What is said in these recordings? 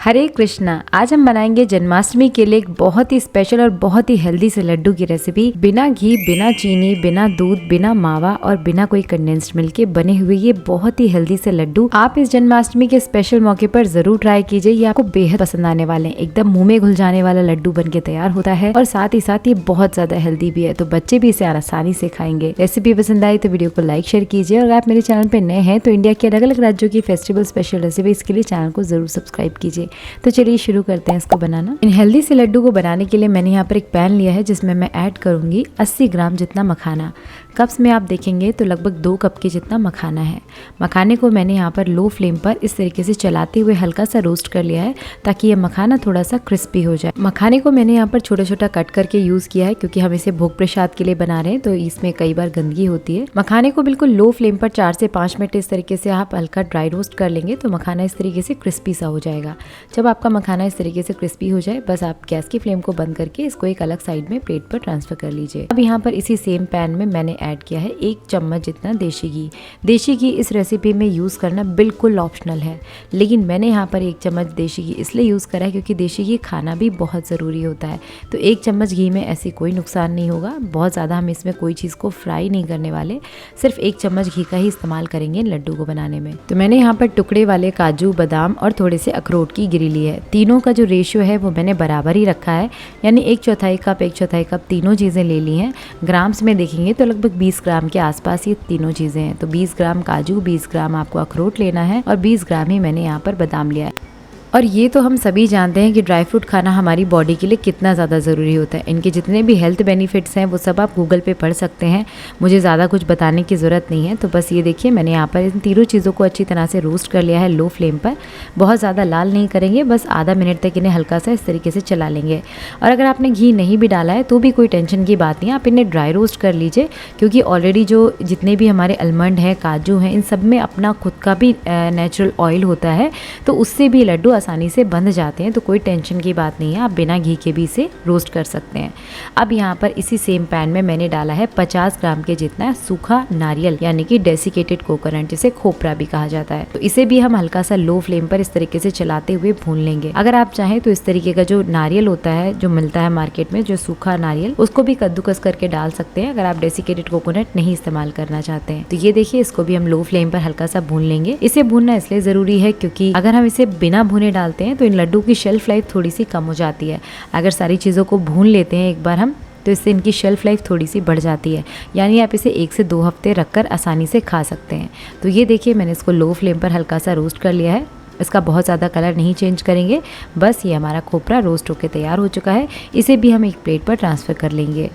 हरे कृष्णा। आज हम बनाएंगे जन्माष्टमी के लिए एक बहुत ही स्पेशल और बहुत ही हेल्दी से लड्डू की रेसिपी। बिना घी, बिना चीनी, बिना दूध, बिना मावा और बिना कोई कंडेंस्ड मिल्क के बने हुए ये बहुत ही हेल्दी से लड्डू आप इस जन्माष्टमी के स्पेशल मौके पर जरूर ट्राई कीजिए। ये आपको बेहद पसंद आने वाले हैं। एकदम मुंह में घुल जाने वाला लड्डू बन के तैयार होता है और साथ ही साथ ये बहुत ज्यादा हेल्दी भी है, तो बच्चे भी इसे आसानी से खाएंगे। रेसिपी पसंद आई तो वीडियो को लाइक शेयर कीजिए और आप मेरे चैनल पे नए हैं तो इंडिया के अलग अलग राज्यों की फेस्टिवल स्पेशल रेसिपीज के लिए चैनल को जरूर सब्सक्राइब कीजिए। तो चलिए शुरू करते हैं इसको बनाना। इन हेल्दी से लड्डू को बनाने के लिए मैंने यहाँ पर एक पैन लिया है जिसमें मैं ऐड करूंगी 80 ग्राम जितना मखाना। कप्स में आप देखेंगे तो लगभग 2 कप के जितना मखाना है। मखाने को मैंने यहाँ पर लो फ्लेम पर इस तरीके से चलाते हुए हल्का सा रोस्ट कर लिया है ताकि ये मखाना थोड़ा सा क्रिस्पी हो जाए। मखाने को मैंने यहाँ पर छोटा छोटा कट करके यूज किया है क्योंकि हम इसे भोग प्रसाद के लिए बना रहे हैं तो इसमें कई बार गंदगी होती है। मखाने को बिल्कुल लो फ्लेम पर 4 से 5 मिनट इस तरीके से आप हल्का ड्राई रोस्ट कर लेंगे तो मखाना इस तरीके से क्रिस्पी सा हो जाएगा। जब आपका मखाना इस तरीके से क्रिस्पी हो जाए बस आप गैस की फ्लेम को बंद करके इसको एक अलग साइड में प्लेट पर ट्रांसफर कर लीजिए। अब यहाँ पर इसी सेम पैन में मैंने ऐड किया है 1 चम्मच जितना देशी घी। देशी घी इस रेसिपी में यूज करना बिल्कुल ऑप्शनल है, लेकिन मैंने यहाँ पर 1 चम्मच देशी घी इसलिए यूज करा है क्योंकि देशी घी खाना भी बहुत जरूरी होता है। तो 1 चम्मच घी में ऐसी कोई नुकसान नहीं होगा। बहुत ज्यादा हम इसमें कोई चीज को फ्राई नहीं करने वाले, सिर्फ 1 चम्मच घी का ही इस्तेमाल करेंगे लड्डू को बनाने में। तो मैंने यहाँ पर टुकड़े वाले काजू, बादाम और थोड़े से अखरोट की गिरी ली है। तीनों का जो रेशियो है वो मैंने बराबर ही रखा है, यानी 1/4 कप 1/4 कप तीनों चीजें ले ली हैं। ग्राम्स में देखेंगे तो लगभग 20 ग्राम के आसपास ये तीनों चीजें हैं। तो 20 ग्राम काजू, 20 ग्राम आपको अखरोट लेना है और 20 ग्राम ही मैंने यहाँ पर बादाम लिया है। और ये तो हम सभी जानते हैं कि ड्राई फ्रूट खाना हमारी बॉडी के लिए कितना ज़्यादा ज़रूरी होता है। इनके जितने भी हेल्थ बेनिफिट्स हैं वो सब आप गूगल पे पढ़ सकते हैं, मुझे ज़्यादा कुछ बताने की ज़रूरत नहीं है। तो बस ये देखिए मैंने यहाँ पर इन तीनों चीज़ों को अच्छी तरह से रोस्ट कर लिया है लो फ्लेम पर। बहुत ज़्यादा लाल नहीं करेंगे, बस आधा मिनट तक इन्हें हल्का सा इस तरीके से चला लेंगे। और अगर आपने घी नहीं भी डाला है तो भी कोई टेंशन की बात नहीं है, आप इन्हें ड्राई रोस्ट कर लीजिए क्योंकि ऑलरेडी जो जितने भी हमारे आलमंड हैं, काजू हैं, इन सब में अपना खुद का भी नेचुरल ऑयल होता है, तो उससे भी लड्डू आसानी से बंध जाते हैं। तो कोई टेंशन की बात नहीं है, आप बिना घी के भी इसे रोस्ट कर सकते हैं। अब यहाँ पर इसी सेम पैन में मैंने डाला है 50 ग्राम के जितना सूखा नारियल, यानी कि डेसिकेटेड कोकोनट, जिसे खोपरा भी कहा जाता है। तो इसे भी हम हल्का सा लो फ्लेम पर इस तरीके से चलाते हुए भून लेंगे। अगर आप चाहें तो इस तरीके का जो नारियल होता है, जो मिलता है मार्केट में, जो सूखा नारियल, उसको भी कद्दूकस करके डाल सकते हैं अगर आप डेसिकेटेड कोकोनट नहीं इस्तेमाल करना चाहते हैं। तो ये देखिए इसको भी हम लो फ्लेम पर हल्का सा भून लेंगे। इसे भूनना इसलिए जरूरी है क्योंकि अगर हम इसे बिना भुने डालते हैं तो इन लड्डू की शेल्फ लाइफ थोड़ी सी कम हो जाती है। अगर सारी चीज़ों को भून लेते हैं एक बार हम तो इससे इनकी शेल्फ लाइफ थोड़ी सी बढ़ जाती है, यानी आप इसे 1 से 2 हफ्ते रखकर आसानी से खा सकते हैं। तो ये देखिए मैंने इसको लो फ्लेम पर हल्का सा रोस्ट कर लिया है। इसका बहुत ज़्यादा कलर नहीं चेंज करेंगे, बस ये हमारा खोपरा रोस्ट होकर तैयार हो चुका है। इसे भी हम एक प्लेट पर ट्रांसफ़र कर लेंगे।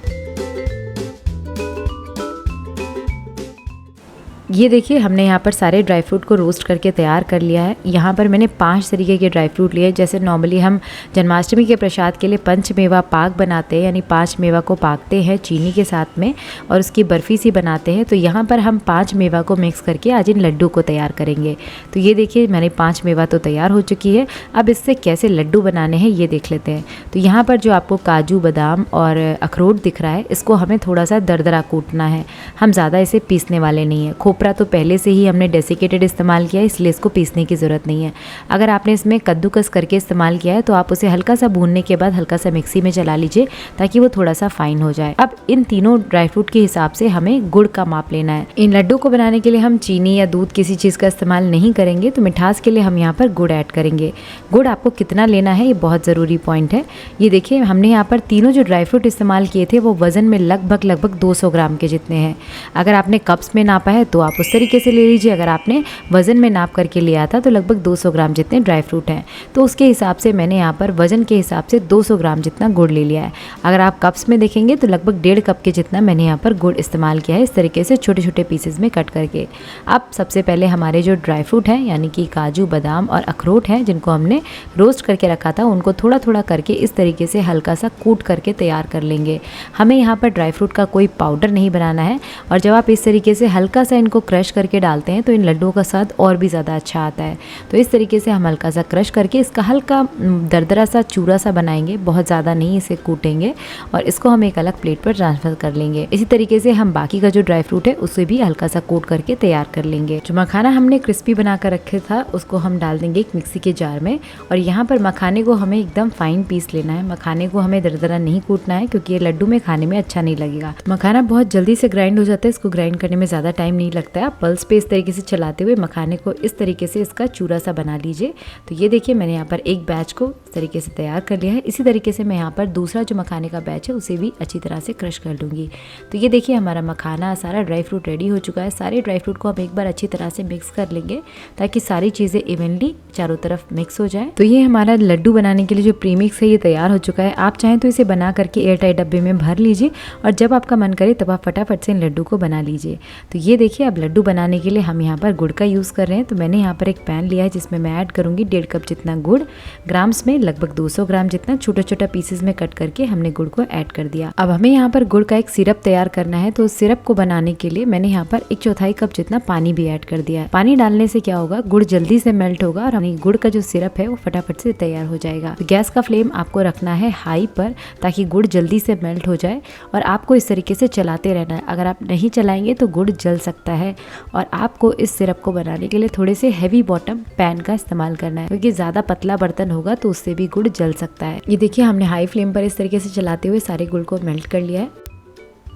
ये देखिए हमने यहाँ पर सारे ड्राई फ्रूट को रोस्ट करके तैयार कर लिया है। यहाँ पर मैंने 5 तरीके के ड्राई फ्रूट लिए। जैसे नॉर्मली हम जन्माष्टमी के प्रसाद के लिए पंचमेवा पाक बनाते हैं, यानी 5 मेवा को पाकते हैं चीनी के साथ में और उसकी बर्फ़ी सी बनाते हैं। तो यहाँ पर हम 5 मेवा को मिक्स करके आज इन लड्डू को तैयार करेंगे। तो ये देखिए मैंने 5 मेवा तो तैयार हो चुकी है। अब इससे कैसे लड्डू बनाने हैं ये देख लेते हैं। तो यहाँ पर जो आपको काजू, बादाम और अखरोट दिख रहा है, इसको हमें थोड़ा सा दरदरा कूटना है। हम ज़्यादा इसे पीसने वाले नहीं हैं। खोपरा तो पहले से ही हमने डेसिकेटेड इस्तेमाल किया है, इसलिए इसको पीसने की ज़रूरत नहीं है। अगर आपने इसमें कद्दूकस करके इस्तेमाल किया है तो आप उसे हल्का सा भूनने के बाद हल्का सा मिक्सी में चला लीजिए ताकि वो थोड़ा सा फाइन हो जाए। अब इन तीनों ड्राई फ्रूट के हिसाब से हमें गुड़ का माप लेना है। इन लड्डू को बनाने के लिए हम चीनी या दूध किसी चीज़ का इस्तेमाल नहीं करेंगे, तो मिठास के लिए हम यहाँ पर गुड़ ऐड करेंगे। गुड़ आपको कितना लेना है ये बहुत ज़रूरी पॉइंट है। ये देखिए हमने यहाँ पर तीनों जो ड्राई फ्रूट इस्तेमाल किए थे वो वज़न में लगभग 200 ग्राम के जितने हैं। अगर आपने कप्स में नापा है तो आप उस तरीके से ले लीजिए। अगर आपने वज़न में नाप करके लिया था तो लगभग 200 ग्राम जितने ड्राई फ्रूट हैं, तो उसके हिसाब से मैंने यहाँ पर वज़न के हिसाब से 200 ग्राम जितना गुड़ ले लिया है। अगर आप कप्स में देखेंगे तो लगभग 1.5 कप के जितना मैंने यहाँ पर गुड़ इस्तेमाल किया है, इस तरीके से छोटे छोटे पीसेस में कट करके। अब सबसे पहले हमारे जो ड्राई फ्रूट हैं, यानी कि काजू, बादाम और अखरोट हैं, जिनको हमने रोस्ट करके रखा था, उनको थोड़ा थोड़ा करके इस तरीके से हल्का सा कूट करके तैयार कर लेंगे। हमें यहाँ पर ड्राई फ्रूट का कोई पाउडर नहीं बनाना है। और जब आप इस तरीके से हल्का सा इनको को क्रश करके डालते हैं तो इन लड्डुओं का स्वाद और भी ज़्यादा अच्छा आता है। तो इस तरीके से हम हल्का सा क्रश करके इसका हल्का दरदरा सा चूरा सा बनाएंगे, बहुत ज़्यादा नहीं इसे कूटेंगे, और इसको हम एक अलग प्लेट पर ट्रांसफ़र कर लेंगे। इसी तरीके से हम बाकी का जो ड्राई फ्रूट है उसे भी हल्का सा कोट करके तैयार कर लेंगे। जो मखाना हमने क्रिस्पी बना कर रखे था उसको हम डाल देंगे एक मिक्सी के जार में, और यहाँ पर मखाने को हमें एकदम फाइन पीस लेना है। मखाने को हमें दरदरा नहीं कूटना है क्योंकि ये लड्डू में खाने में अच्छा नहीं लगेगा। मखाना बहुत जल्दी से ग्राइंड हो जाता है, इसको ग्राइंड करने में ज़्यादा टाइम नहीं लगता है। आप पल्स पे इस तरीके से चलाते हुए मखाने को इस तरीके से इसका चूरा सा बना लीजिए। तो ये देखिए मैंने यहाँ पर एक बैच को इस तरीके से तैयार कर लिया है। इसी तरीके से मैं यहाँ पर दूसरा जो मखाने का बैच है उसे भी अच्छी तरह से क्रश कर लूँगी। तो ये देखिए हमारा मखाना, सारा ड्राई फ्रूट रेडी हो चुका है। सारे ड्राई फ्रूट को हम एक बार अच्छी तरह से मिक्स कर लेंगे ताकि सारी चीज़ें इवनली चारों तरफ मिक्स हो जाए। तो ये हमारा लड्डू बनाने के लिए जो प्रीमिक्स है ये तैयार हो चुका है। आप चाहें तो इसे बना करके एयर टाइट डब्बे में भर लीजिए, और जब आपका मन करे तब आप फटाफट से इन लड्डू को बना लीजिए। तो ये देखिए अब लड्डू बनाने के लिए हम यहाँ पर गुड़ का यूज़ कर रहे हैं। तो मैंने यहाँ पर एक पैन लिया है जिसमें मैं ऐड करूँगी 1.5 कप जितना गुड़। ग्राम्स में लगभग 200 ग्राम जितना छोटा छोटा पीसेस में कट करके हमने गुड़ को ऐड कर दिया। अब हमें यहाँ पर गुड़ का एक सिरप तैयार करना है। तो उस सिरप को बनाने के लिए मैंने यहाँ पर 1/4 कप जितना पानी भी ऐड कर दिया है। पानी डालने से क्या होगा, गुड़ जल्दी से मेल्ट होगा और हमें गुड़ का जो सिरप है वो फटाफट से तैयार हो जाएगा। तो गैस का फ्लेम आपको रखना है हाई पर ताकि गुड़ जल्दी से मेल्ट हो जाए, और आपको इस तरीके से चलाते रहना है। अगर आप नहीं चलाएंगे तो गुड़ जल सकता है, और आपको इस सिरप को बनाने के लिए थोड़े से हैवी बॉटम पैन का इस्तेमाल करना है क्योंकि ज़्यादा पतला बर्तन होगा तो उससे भी गुड़ जल सकता है। ये देखिए हमने हाई फ्लेम पर इस तरीके से चलाते हुए सारे गुड़ को मेल्ट कर लिया है।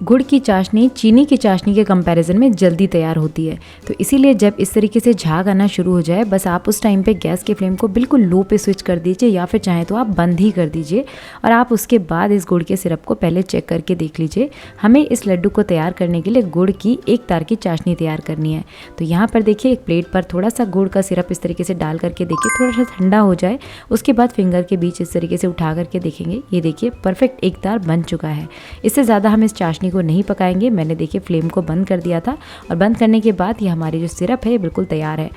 गुड़ की चाशनी चीनी की चाशनी के कंपैरिजन में जल्दी तैयार होती है, तो इसीलिए जब इस तरीके से झाग आना शुरू हो जाए बस आप उस टाइम पे गैस के फ्लेम को बिल्कुल लो पे स्विच कर दीजिए, या फिर चाहें तो आप बंद ही कर दीजिए, और आप उसके बाद इस गुड़ के सिरप को पहले चेक करके देख लीजिए। हमें इस लड्डू को तैयार करने के लिए गुड़ की 1 तार की चाशनी तैयार करनी है। तो यहाँ पर देखिए एक प्लेट पर थोड़ा सा गुड़ का सिरप इस तरीके से डाल करके देखिए, थोड़ा सा ठंडा हो जाए उसके बाद फिंगर के बीच इस तरीके से उठा करके देखेंगे। ये देखिए परफेक्ट 1 तार बन चुका है। इससे ज़्यादा हम इस चाशनी को नहीं पकाएंगे। मैंने देखिए फ्लेम को बंद कर दिया था, और बंद करने के बाद ये हमारी जो सिरप है बिल्कुल तैयार है।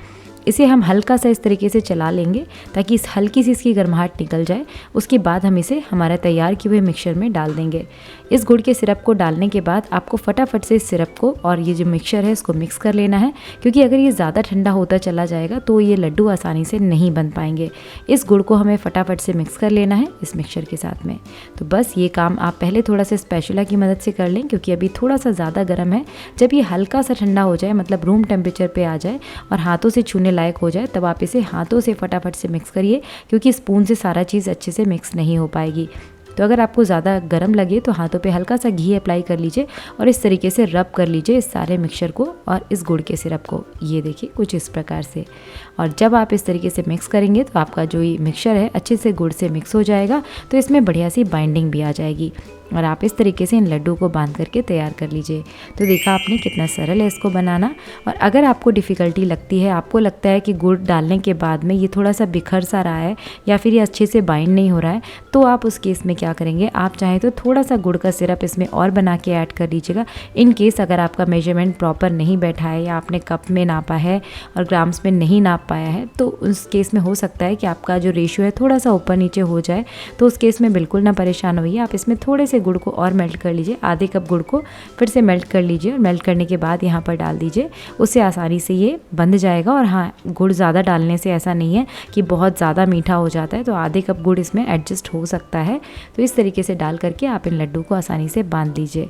इसे हम हल्का सा इस तरीके से चला लेंगे ताकि इस हल्की सी इसकी गर्माहट निकल जाए। उसके बाद हम इसे हमारा तैयार किए हुए मिक्सचर में डाल देंगे। इस गुड़ के सिरप को डालने के बाद आपको फटाफट से इस सिरप को और ये जो मिक्सचर है इसको मिक्स कर लेना है, क्योंकि अगर ये ज़्यादा ठंडा होता चला जाएगा तो ये लड्डू आसानी से नहीं बन पाएंगे। इस गुड़ को हमें फटाफट से मिक्स कर लेना है इस मिक्सचर के साथ में। तो बस ये काम आप पहले थोड़ा सा स्पैचुला की मदद से कर लें, क्योंकि अभी थोड़ा सा ज़्यादा गर्म है। जब ये हल्का सा ठंडा हो जाए, मतलब रूम टेम्परेचर पे आ जाए और हाथों से छूने लायक हो जाए, तब आप इसे हाथों से फटाफट से मिक्स करिए, क्योंकि स्पून से सारा चीज़ अच्छे से मिक्स नहीं हो पाएगी। तो अगर आपको ज़्यादा गर्म लगे तो हाथों पे हल्का सा घी अप्लाई कर लीजिए और इस तरीके से रब कर लीजिए इस सारे मिक्सचर को और इस गुड़ के सिरप को। ये देखिए कुछ इस प्रकार से। और जब आप इस तरीके से मिक्स करेंगे तो आपका जो ये मिक्सचर है अच्छे से गुड़ से मिक्स हो जाएगा, तो इसमें बढ़िया सी बाइंडिंग भी आ जाएगी और आप इस तरीके से इन लड्डू को बांध करके तैयार कर लीजिए। तो देखा आपने कितना सरल है इसको बनाना। और अगर आपको डिफ़िकल्टी लगती है, आपको लगता है कि गुड़ डालने के बाद में ये थोड़ा सा बिखर सा रहा है या फिर ये अच्छे से बाइंड नहीं हो रहा है, तो आप उस केस में क्या करेंगे, आप चाहें तो थोड़ा सा गुड़ का सिरप इसमें और बना के ऐड कर लीजिएगा। इन केस अगर आपका मेजरमेंट प्रॉपर नहीं बैठा है या आपने कप में नापा है और ग्राम्स में नहीं नाप पाया है, तो उस केस में हो सकता है कि आपका जो रेशियो है थोड़ा सा ऊपर नीचे हो जाए। तो उस केस में बिल्कुल ना परेशान होइए, आप इसमें थोड़े से गुड़ को और मेल्ट कर लीजिए। आधे कप गुड़ को फिर से मेल्ट कर लीजिए और मेल्ट करने के बाद यहाँ पर डाल दीजिए। उससे आसानी से ये बंध जाएगा। और हाँ, गुड़ ज़्यादा डालने से ऐसा नहीं है कि बहुत ज़्यादा मीठा हो जाता है, तो आधे कप गुड़ इसमें एडजस्ट हो सकता है। तो इस तरीके से डाल करके आप इन लड्डू को आसानी से बांध लीजिए।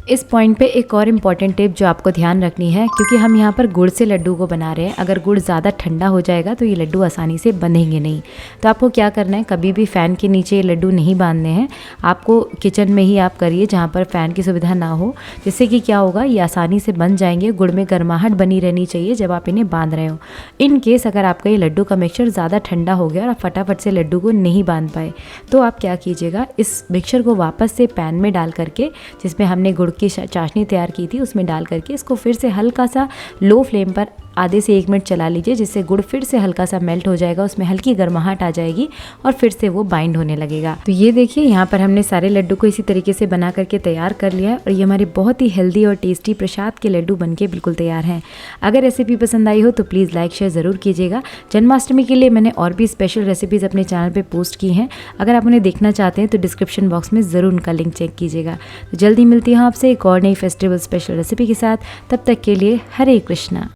इस पॉइंट पे एक और इम्पॉर्टेंट टिप जो आपको ध्यान रखनी है, क्योंकि हम यहाँ पर गुड़ से लड्डू को बना रहे हैं। अगर गुड़ ज़्यादा ठंडा हो जाएगा तो ये लड्डू आसानी से बंधेंगे नहीं। तो आपको क्या करना है, कभी भी फ़ैन के नीचे ये लड्डू नहीं बांधने हैं। आपको किचन में ही आप करिए जहाँ पर फ़ैन की सुविधा ना हो, जिससे कि क्या होगा, ये आसानी से बन जाएंगे। गुड़ में गर्माहट बनी रहनी चाहिए जब आप इन्हें बांध रहे हो। इन केस अगर आपका ये लड्डू का मिक्सचर ज़्यादा ठंडा हो गया और आप फटाफट से लड्डू को नहीं बांध पाए, तो आप क्या कीजिएगा, इस मिक्सचर को वापस से पैन में डाल करके, जिसमें हमने गुड़ की चाशनी तैयार की थी, उसमें डाल करके इसको फिर से हल्का सा लो फ्लेम पर आधे से 1 मिनट चला लीजिए, जिससे गुड़ फिर से हल्का सा मेल्ट हो जाएगा, उसमें हल्की गर्माहट आ जाएगी और फिर से वो बाइंड होने लगेगा। तो ये देखिए यहाँ पर हमने सारे लड्डू को इसी तरीके से बना करके तैयार कर लिया है और ये हमारे बहुत ही हेल्दी और टेस्टी प्रसाद के लड्डू बनके बिल्कुल तैयार हैं। अगर रेसिपी पसंद आई हो तो प्लीज़ लाइक शेयर ज़रूर कीजिएगा। जन्माष्टमी के लिए मैंने और भी स्पेशल रेसिपीज़ अपने चैनल पे पोस्ट की हैं, अगर आप उन्हें देखना चाहते हैं तो डिस्क्रिप्शन बॉक्स में ज़रूर उनका लिंक चेक कीजिएगा। तो जल्दी मिलती हूँ आपसे एक और नई फेस्टिवल स्पेशल रेसिपी के साथ, तब तक के लिए हरे कृष्णा।